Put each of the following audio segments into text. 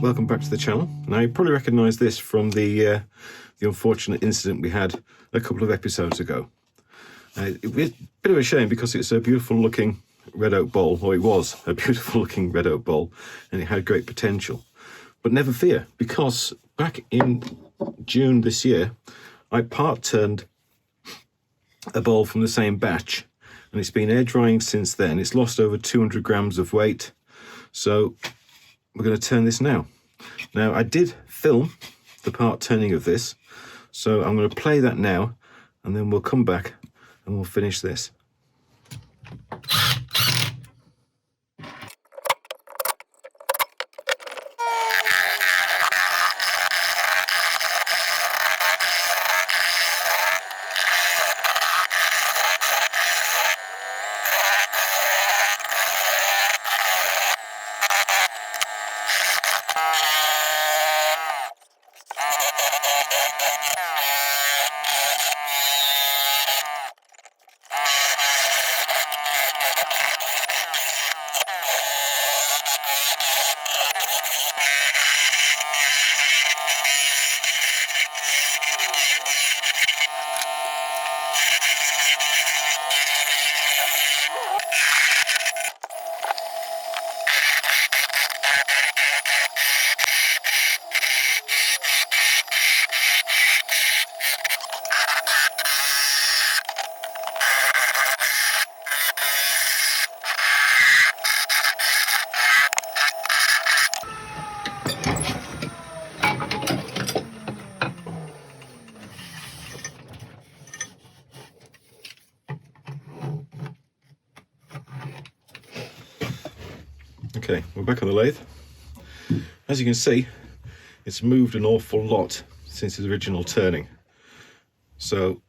welcome back to the channel. Now you probably recognise this from the unfortunate incident we had a couple of episodes ago. It was a bit of a shame because it's a beautiful looking red oak bowl, or it was a beautiful looking red oak bowl, and it had great potential. But never fear, because back in June this year, I part turned a bowl from the same batch, and it's been air drying since then. It's lost over 200 grams of weight, so we're going to turn this now. Now, I did film the part turning of this, so I'm going to play that now, and then we'll come back and we'll finish this. Okay, we're back on the lathe. As you can see, it's moved an awful lot since its original turning. So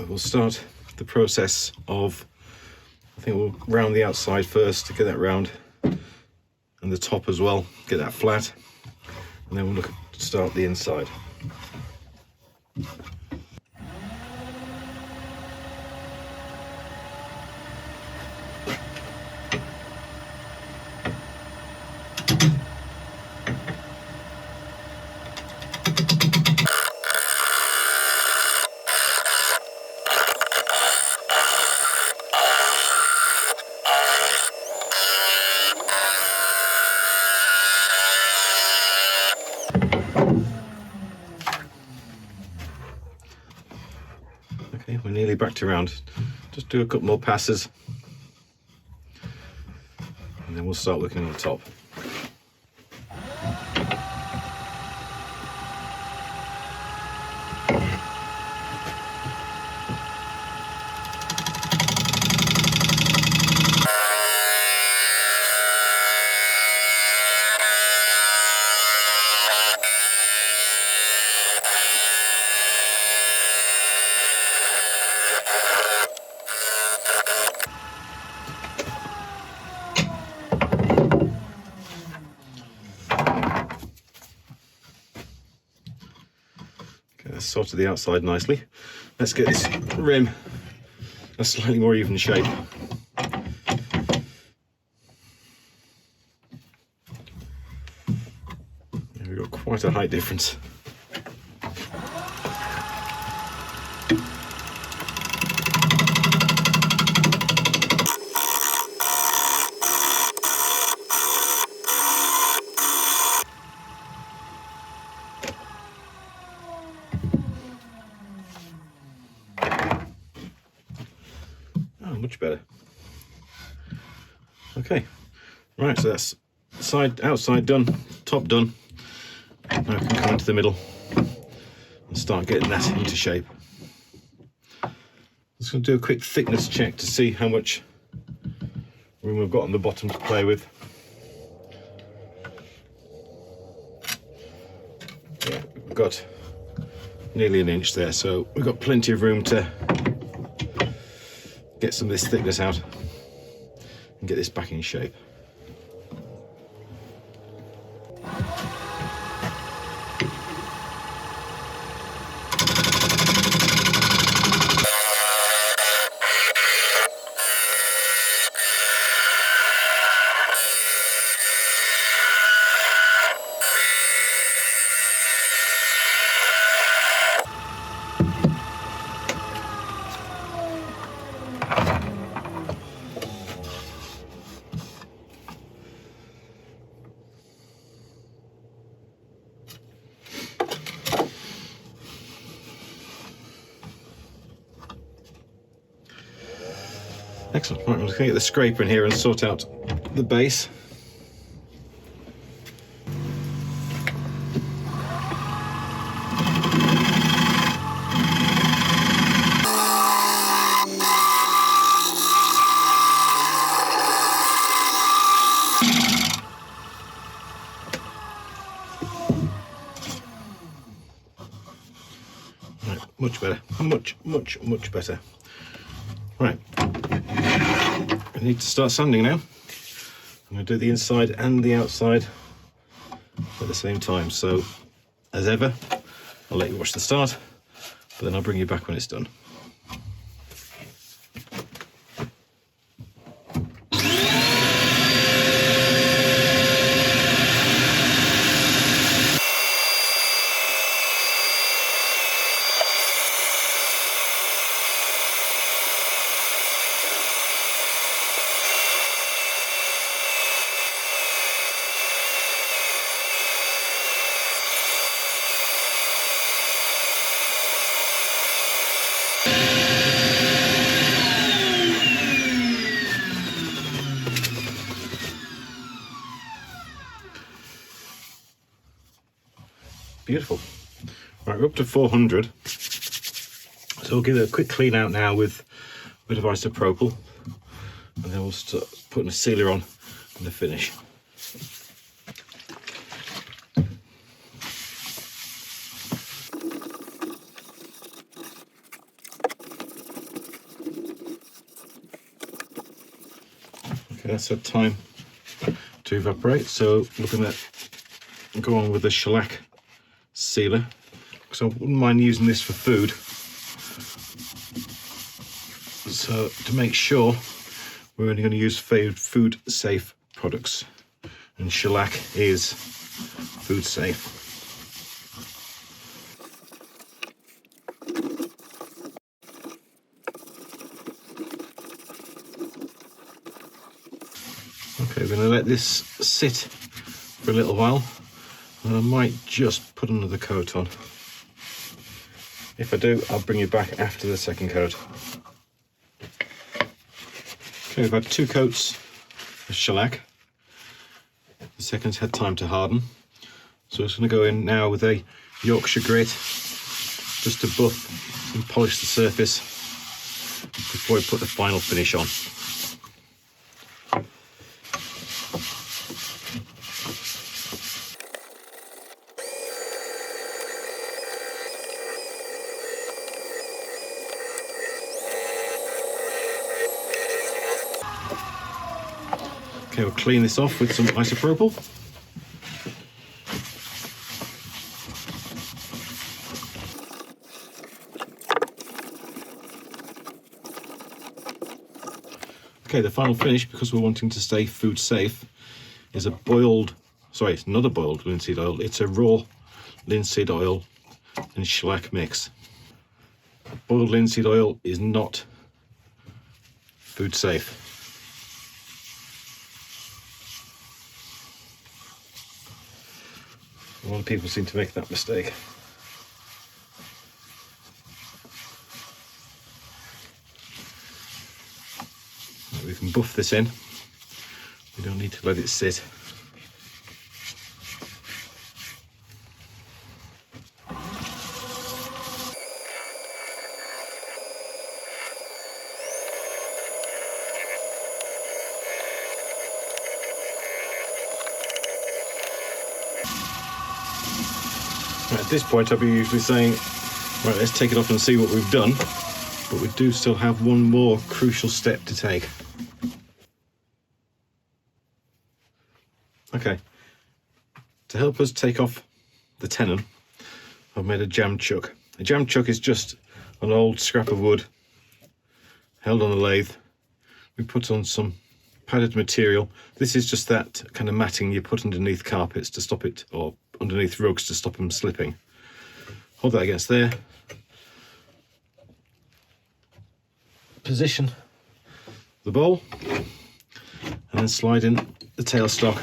we'll start the process of, I think we'll round the outside first to get that round, and the top as well, get that flat, and then we'll look at start the inside. Okay, we're nearly back to round. Just do a couple more passes, and then we'll start looking at the top. That's sorted the outside nicely. Let's get this rim a slightly more even shape. We've got quite a height difference. Much better. Okay, right, so that's outside done, top done. Now I can come into the middle and start getting that into shape. I'm just going to do a quick thickness check to see how much room we've got on the bottom to play with. Yeah, we've got nearly an inch there, so we've got plenty of room to get some of this thickness out and get this back in shape. Excellent. Right, I'm just going to get the scraper in here and sort out the base. Right, much better. Much better. Right. I need to start sanding now. I'm going to do the inside and the outside at the same time. So, as ever, I'll let you watch the start, but then I'll bring you back when it's done. Beautiful. Right, we're up to 400. So we'll give it a quick clean out now with a bit of isopropyl, and then we'll start putting a sealer on and the finish. Okay, that's had time to evaporate, so looking at go on with the shellac sealer, because I wouldn't mind using this for food. So to make sure, we're only going to use food safe products, and shellac is food safe. Okay, we're going to let this sit for a little while, and I might just put another coat on. If I do, I'll bring you back after the second coat. Okay, we've had 2 coats of shellac. The second's had time to harden. So I'm just going to go in now with a Yorkshire grit just to buff and polish the surface before I put the final finish on. Okay, we'll clean this off with some isopropyl. Okay, the final finish, because we're wanting to stay food safe, is it's not a boiled linseed oil, it's a raw linseed oil and shellac mix. Boiled linseed oil is not food safe. A lot of people seem to make that mistake. We can buff this in. We don't need to let it sit. At this point, I'll be usually saying, right, let's take it off and see what we've done. But we do still have one more crucial step to take. Okay, to help us take off the tenon, I've made a jam chuck. A jam chuck is just an old scrap of wood held on the lathe. We put on some padded material. This is just that kind of matting you put underneath carpets to stop it, or underneath rugs to stop them slipping. Hold that against there. Position the bowl, and then slide in the tailstock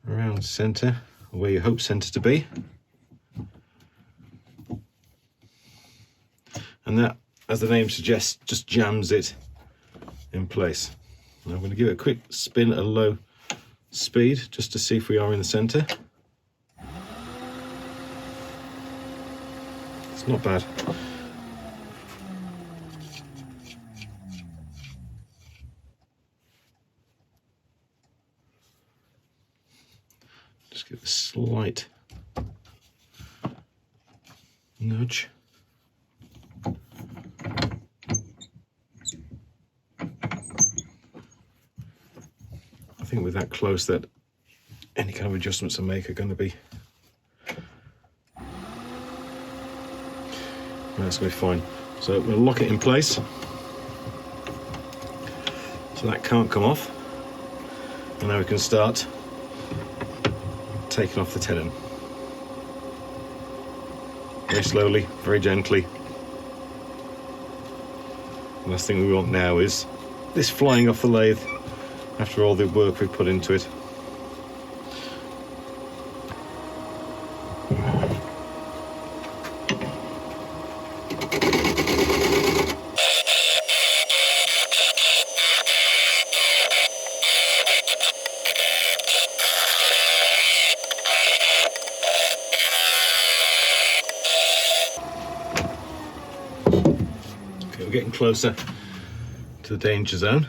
around centre, where you hope centre to be. And that as the name suggests, just jams it in place. Now I'm going to give it a quick spin at a low speed just to see if we are in the center. It's not bad. Just give it a slight nudge. I think with that close, that any kind of adjustments I make are going to be, that's going to be fine. So we'll lock it in place so that can't come off, and now we can start taking off the tenon. Very slowly, very gently. The last thing we want now is this flying off the lathe after all the work we've put into it. We're getting closer to the danger zone,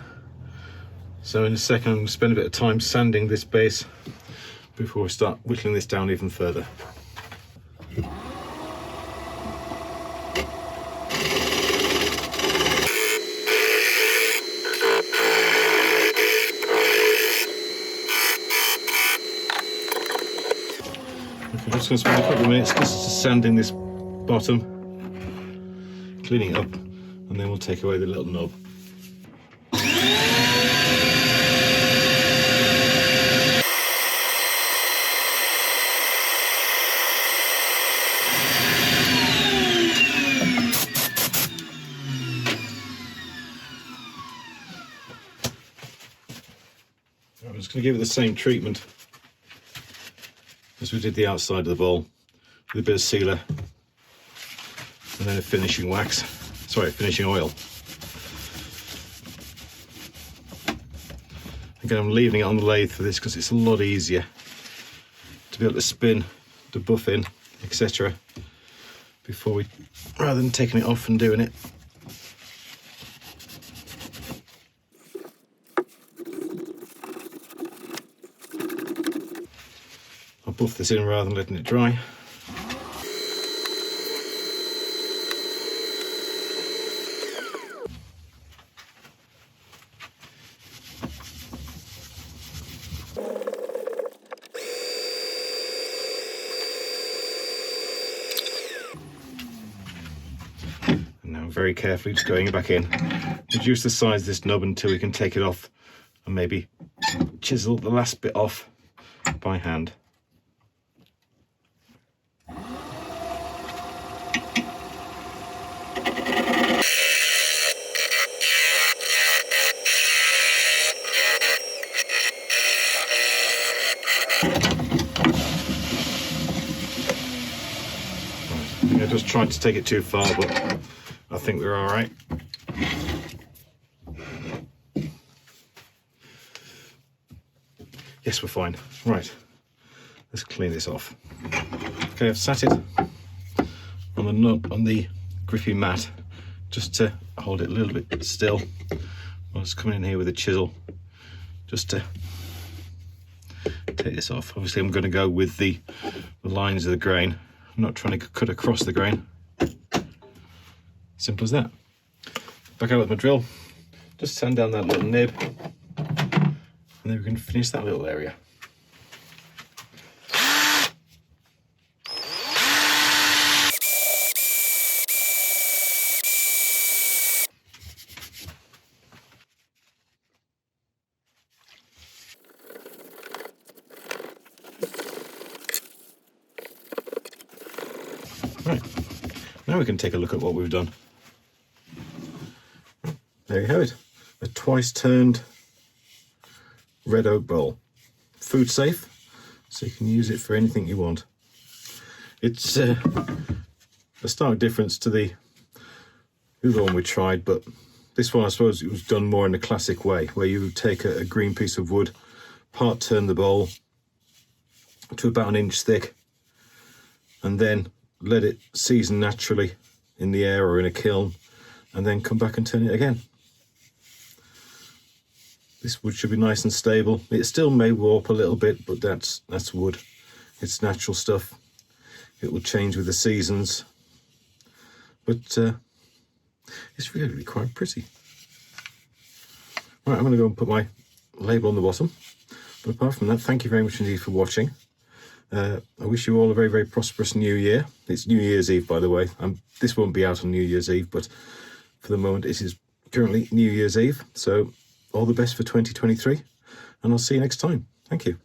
so in a second I'm going to spend a bit of time sanding this base before we start whittling this down even further. I'm just going to spend a couple of minutes just sanding this bottom, cleaning it up, and then we'll take away the little knob. I'm just going to give it the same treatment as we did the outside of the bowl, with a bit of sealer and then a finishing wax. Sorry, finishing oil. Again, I'm leaving it on the lathe for this because it's a lot easier to be able to spin, to buff in, etc. before we, rather than taking it off and doing it. I'll buff this in rather than letting it dry. Very carefully just going back in, reduce the size of this nub until we can take it off and maybe chisel the last bit off by hand. I just tried to take it too far, but I think we're all right. Yes, we're fine. Right, let's clean this off. Okay, I've sat it on the grippy mat just to hold it a little bit still. I was coming in here with a chisel just to take this off. Obviously, I'm going to go with the lines of the grain. I'm not trying to cut across the grain. Simple as that. Back out with my drill, just sand down that little nib, and then we can finish that little area. Right, now we can take a look at what we've done. There you have it, a twice turned red oak bowl. Food safe, so you can use it for anything you want. It's a stark difference to the the other one we tried, but this one I suppose it was done more in a classic way, where you would take a green piece of wood, part turn the bowl to about 1 inch thick, and then let it season naturally in the air or in a kiln, and then come back and turn it again. This wood should be nice and stable. It still may warp a little bit, but that's wood. It's natural stuff. It will change with the seasons, but it's really quite pretty. Right, I'm going to go and put my label on the bottom. But apart from that, thank you very much indeed for watching. I wish you all a very, very prosperous New Year. It's New Year's Eve, by the way. This won't be out on New Year's Eve, but for the moment it is currently New Year's Eve. So all the best for 2023, and I'll see you next time. Thank you.